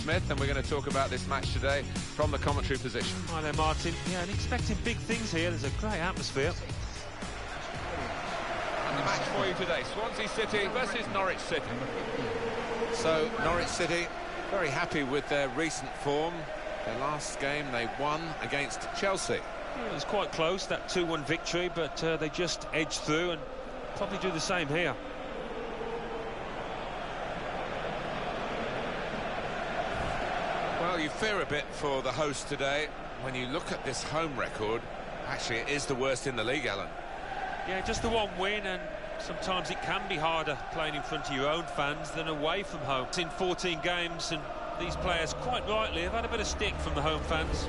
Smith, and we're going to talk about this match today from the commentary position. Hi there, Martin. Yeah, and expecting big things here. There's a great atmosphere. And the match for you today, Swansea City versus Norwich City. So, Norwich City very happy with their recent form. Their last game they won against Chelsea. Yeah, it was quite close, that 2-1 victory, but they just edged through and probably do the same here. Well, you fear a bit for the host today. When you look at this home record, actually it is the worst in the league, Alan. Yeah, just the one win, and sometimes it can be harder playing in front of your own fans than away from home. It's in 14 games, and these players, quite rightly, have had a bit of stick from the home fans.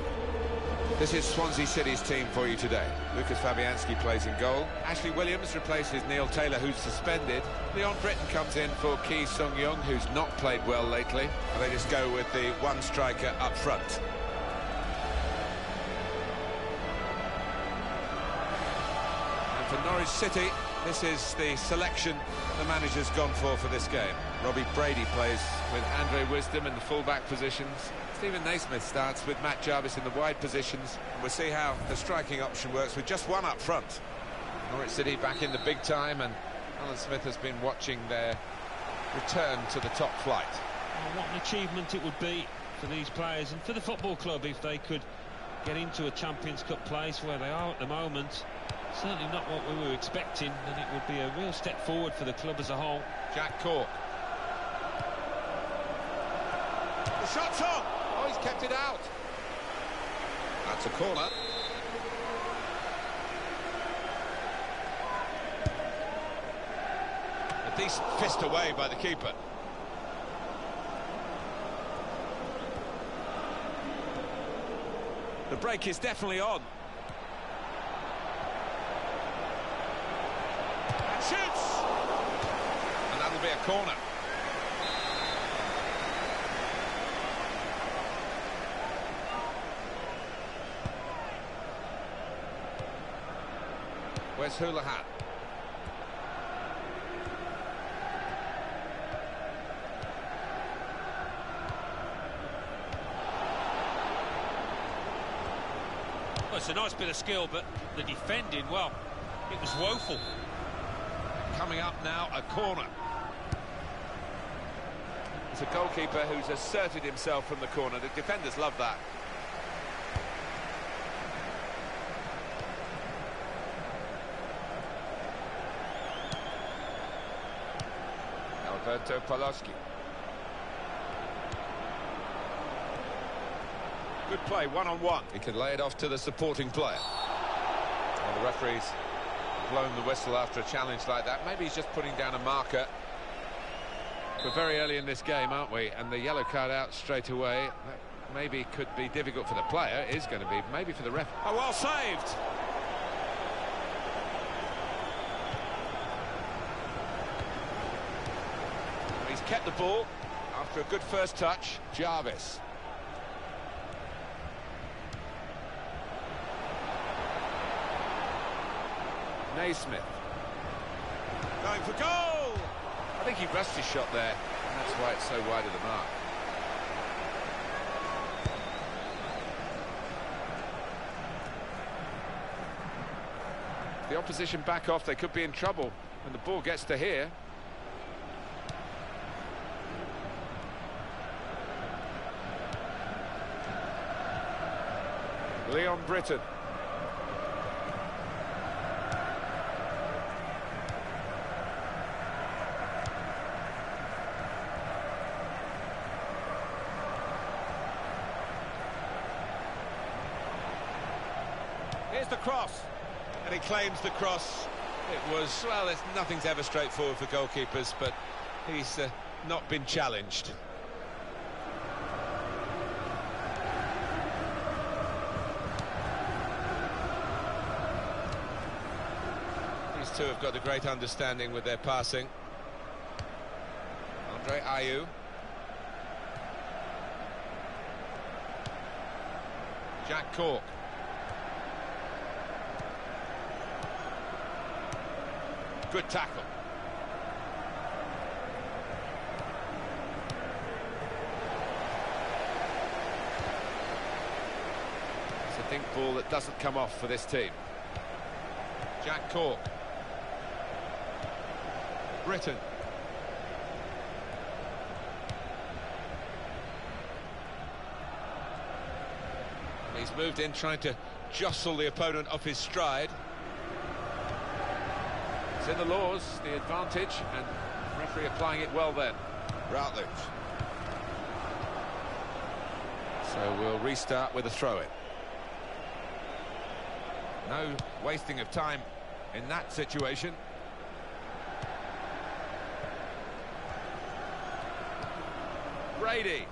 This is Swansea City's team for you today. Lucas Fabianski plays in goal. Ashley Williams replaces Neil Taylor, who's suspended. Leon Britton comes in for Ki Sung-young, who's not played well lately. And they just go with the one striker up front. And for Norwich City, this is the selection the manager's gone for this game. Robbie Brady plays with Andre Wisdom in the full-back positions. Stephen Naismith starts with Matt Jarvis in the wide positions. We'll see how the striking option works with just one up front. Norwich City back in the big time, and Alan Smith has been watching their return to the top flight. Oh, what an achievement it would be for these players and for the football club if they could get into a Champions Cup place where they are at the moment. Certainly not what we were expecting, and it would be a real step forward for the club as a whole. Jack Cork. The shot's on! Oh, he's kept it out. That's a corner. A decent fist away by the keeper. The break is definitely on. And shoots! And that'll be a corner. Where's Houlihan? Well, it's a nice bit of skill, but the defending, well, it was woeful. Coming up now, a corner. It's a goalkeeper who's asserted himself from the corner. The defenders love that. Alberto Paloski. Good play, one-on-one. He can lay it off to the supporting player. Well, the referee's blown the whistle after a challenge like that. Maybe he's just putting down a marker. We're very early in this game, aren't we? And the yellow card out straight away. That maybe could be difficult for the player. It is going to be, maybe for the ref. Oh, well saved! He's kept the ball after a good first touch. Jarvis. Naismith. Going for goal! I think he rushed his shot there, and that's why it's so wide of the mark. If the opposition back off, they could be in trouble when the ball gets to here. Leon Britton. Here's the cross, and he claims the cross. It was, well, nothing's ever straightforward for goalkeepers, but he's not been challenged. These two have got a great understanding with their passing. Andre Ayew. Jack Cork. Good tackle. think ball that doesn't come off for this team. Jack Cork. Britain. And he's moved in trying to jostle the opponent off his stride. It's in the laws, the advantage, and the referee applying it well then. Routledge. So we'll restart with a throw-in. No wasting of time in that situation. Brady.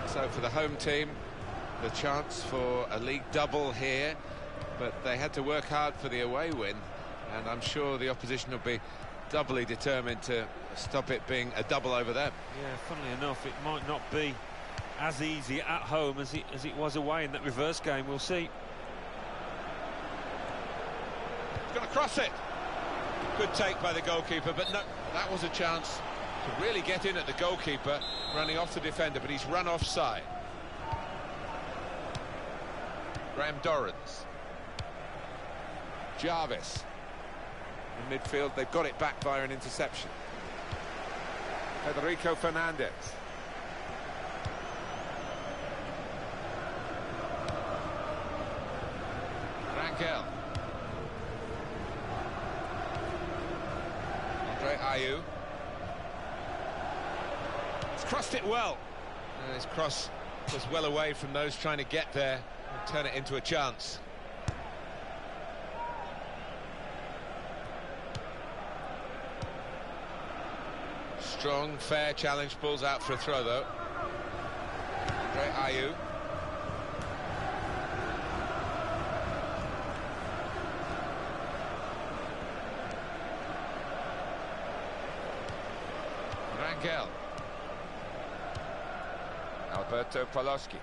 So for the home team, the chance for a league double here, but they had to work hard for the away win, and I'm sure the opposition will be doubly determined to stop it being a double over them. Yeah, funnily enough, it might not be as easy at home as it was away in that reverse game. We'll see. He's going to cross it. Good take by the goalkeeper, but no, that was a chance to really get in at the goalkeeper, running off the defender, but he's run offside. Graham Dorrans. Jarvis. In midfield, they've got it back via an interception. Federico Fernandez. Rangel. Andre Ayew. He's crossed it well. And his cross was well away from those trying to get there and turn it into a chance. Strong, fair challenge, pulls out for a throw though. Andre Ayew. Rangel. Alberto Poloski.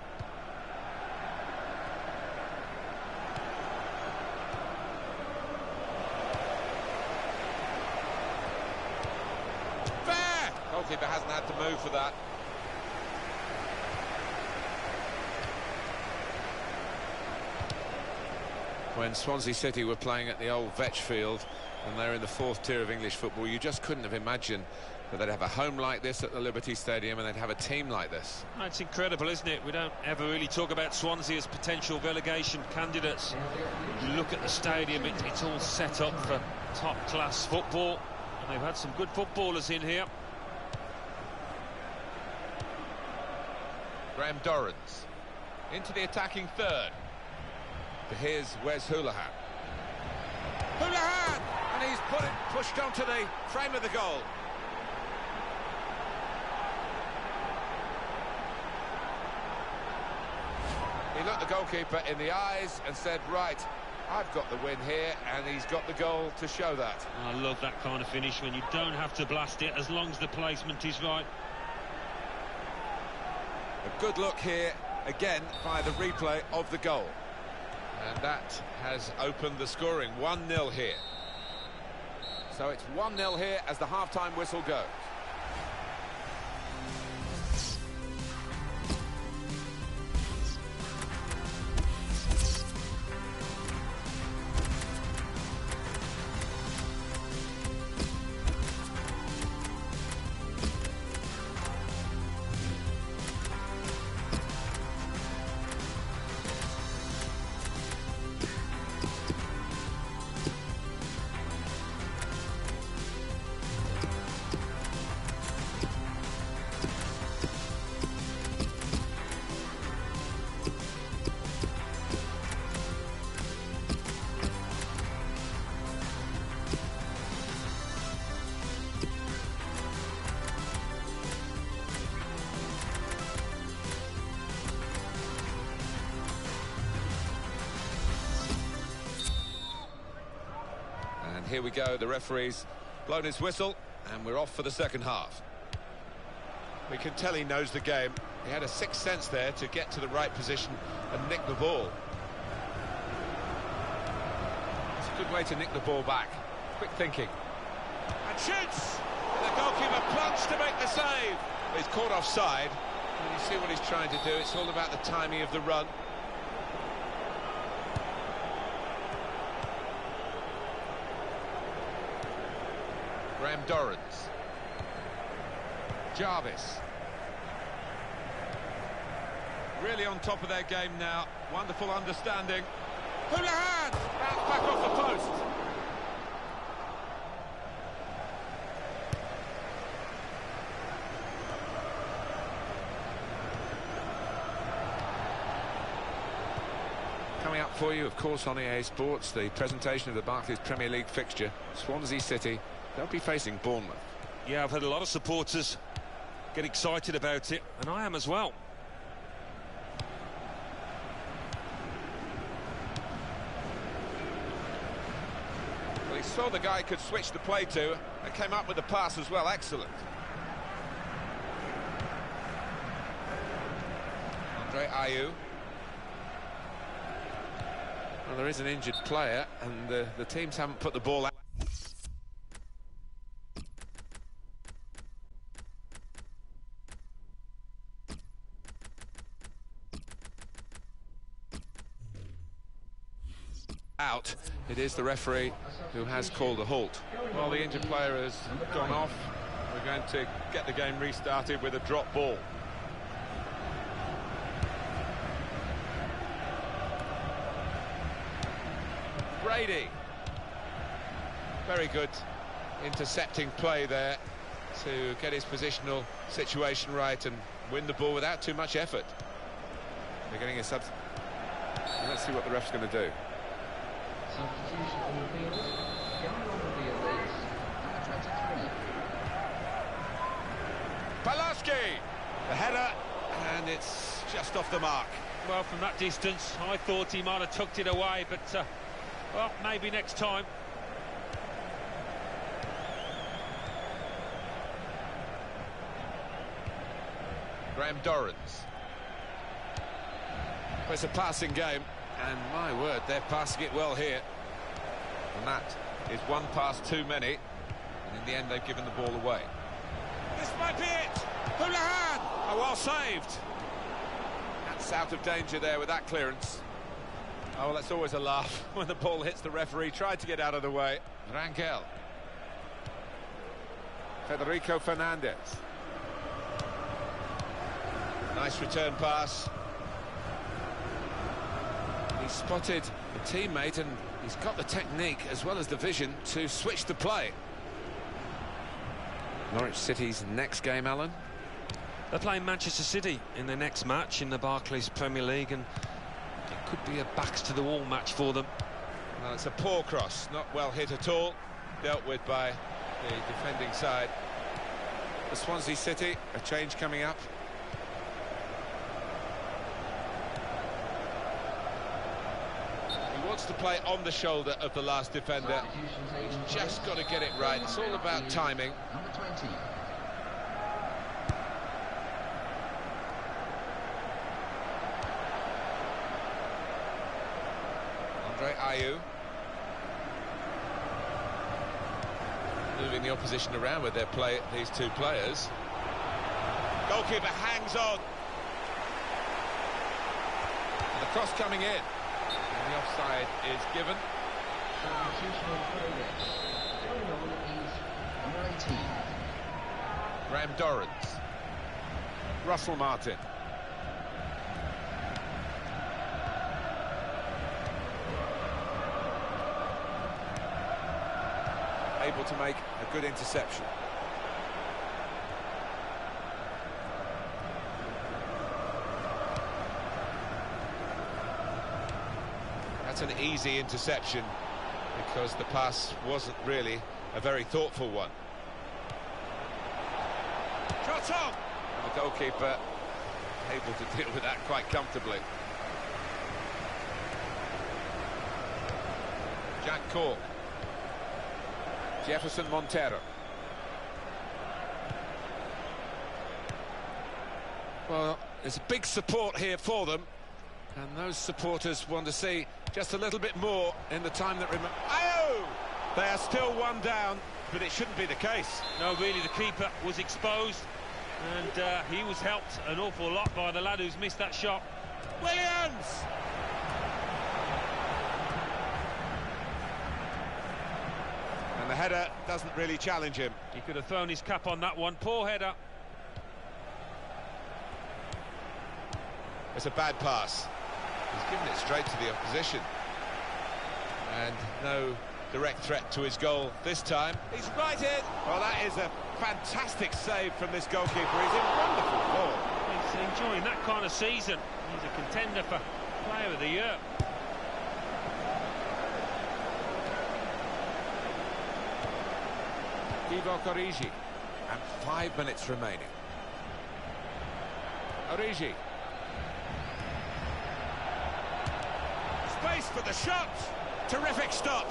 Goalkeeper hasn't had to move for that. When Swansea City were playing at the old Vetchfield, and they're in the fourth tier of English football, you just couldn't have imagined that they'd have a home like this at the Liberty Stadium and they'd have a team like this. It's incredible, isn't it? We don't ever really talk about Swansea as potential relegation candidates. You look at the stadium, it's all set up for top-class football, and they've had some good footballers in here. Graham Dorrans into the attacking third. But here's Wes Hoolahan. Hoolahan! And he's pushed onto the frame of the goal. He looked the goalkeeper in the eyes and said, right, I've got the win here, and he's got the goal to show that. I love that kind of finish when you don't have to blast it as long as the placement is right. A good look here, again, by the replay of the goal. And that has opened the scoring. 1-0 here. So it's 1-0 here as the half-time whistle goes. Here we go, the referee's blown his whistle, and we're off for the second half. We can tell he knows the game. He had a sixth sense there to get to the right position and nick the ball. It's a good way to nick the ball back. Quick thinking. And shoots! And the goalkeeper plunged to make the save. He's caught offside, And you see what he's trying to do. It's all about the timing of the run. Graham Dorrans. Jarvis. Really on top of their game now. Wonderful understanding. Houlihan! Bounce back off the post. Coming up for you, of course, on EA Sports, the presentation of the Barclays Premier League fixture. Swansea City, they'll be facing Bournemouth. Yeah, I've had a lot of supporters get excited about it, and I am as well. Well, he saw the guy could switch the play to, and came up with the pass as well. Excellent. Andre Ayew. Well, there is an injured player, and the teams haven't put the ball out. It is the referee who has called a halt. Well, the injured player has gone off. We're going to get the game restarted with a drop ball. Brady. Very good intercepting play there to get his positional situation right and win the ball without too much effort. They're getting a sub. Let's see what the ref's going to do. Substitution on the field. Going on the field is number 23. Pulaski! The header, and it's just off the mark. Well, from that distance, I thought he might have tucked it away, but, well, maybe next time. Graham Dorrans. Well, it's a passing game, and my word, they're passing it well here. And that is one pass too many, and in the end they've given the ball away. This might be it! Houlihan! Oh, well saved. That's out of danger there with that clearance. Oh, well, that's always a laugh when the ball hits the referee. Tried to get out of the way. Rangel. Federico Fernandez. Nice return pass. He spotted a teammate, and he's got the technique as well as the vision to switch the play. Norwich City's next game, Alan? They're playing Manchester City in their next match in the Barclays Premier League, and it could be a backs-to-the-wall match for them. Well, it's a poor cross, not well hit at all, dealt with by the defending side. For Swansea City, a change coming up. He wants to play on the shoulder of the last defender. He's just got to get it right. It's all about timing. Number 20. Andre Ayew. Moving the opposition around with their play, these two players. Goalkeeper hangs on. And the cross coming in. And the offside is given. Substitution in progress. Going on is number 18. Graham Dorrans. Russell Martin. Able to make a good interception. That's an easy interception because the pass wasn't really a very thoughtful one. Shot on! And the goalkeeper able to deal with that quite comfortably. Jack Cork. Jefferson Montero. Well, there's a big support here for them, and those supporters want to see just a little bit more in the time that remains. Oh! They are still one down, but it shouldn't be the case. No, really, the keeper was exposed. And he was helped an awful lot by the lad who's missed that shot. Williams! And the header doesn't really challenge him. He could have thrown his cap on that one. Poor header. It's a bad pass. He's given it straight to the opposition. And no direct threat to his goal this time. He's right in. Well, that is a fantastic save from this goalkeeper. He's in wonderful form. He's enjoying that kind of season. He's a contender for Player of the Year. Divock Origi. And 5 minutes remaining. Origi. Space for the shot. Terrific stop.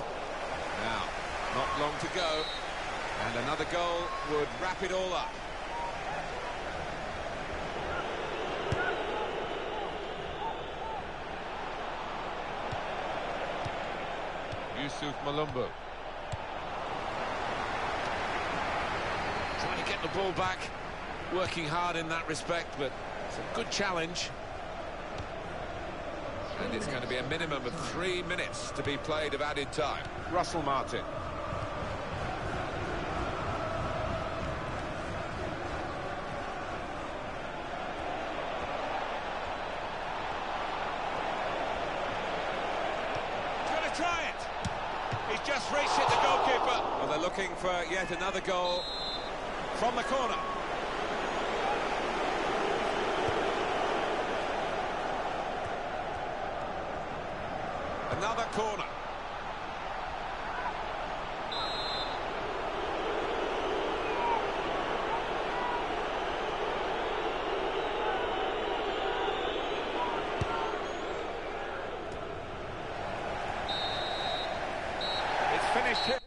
Now, not long to go. And another goal would wrap it all up. Yusuf Malumbu. Trying to get the ball back. Working hard in that respect, but it's a good challenge. And it's going to be a minimum of 3 minutes to be played of added time. Russell Martin. He's going to try it. He's just reached it, the goalkeeper. Well, they're looking for yet another goal from the corner. Another corner. It's finished here.